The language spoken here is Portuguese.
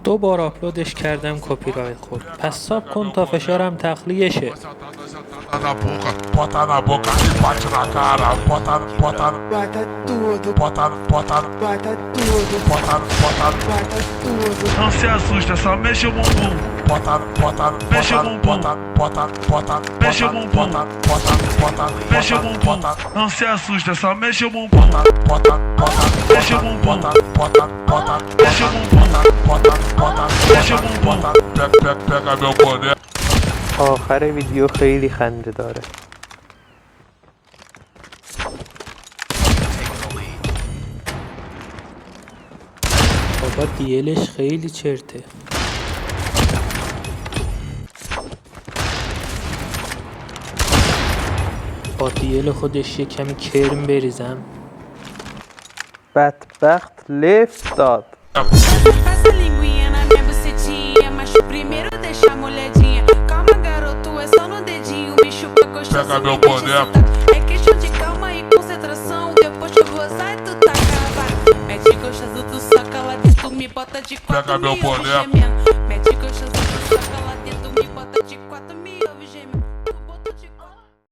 دو بار آپلودش کردم کپی رایت خورد، پس ساب کن تا فشارم تخلیه شه. Na boca, bota na boca e bate na cara, bota tudo, bota tudo, bota tudo. Não se assusta, só mexe o bumbum. Mexe o bumbum. Mexe o bumbum. Mexe o bumbum. Não se assusta, só mexe o bumbum. Mexe o bumbum. Mexe o bumbum. Mexe o bumbum. Pega meu boné. آخر ویدیو خیلی خنده داره. بابا دیلش خیلی چرته. با دیل خودش یه کمی کرم بریزم. بدبخت لفت داد. Passa a linguinha na minha bucetinha, mas primeiro deixa a molhadinha. Calma, garoto, é só no dedinho. Me chupa gostoso. Pega meu boneco. É questão de calma e concentração. Depois que eu gozar, tu tá acabado. Mete gostoso, tu soca lá dentro, me bota de quatro. Pega meu me ouve boneco. gemendo.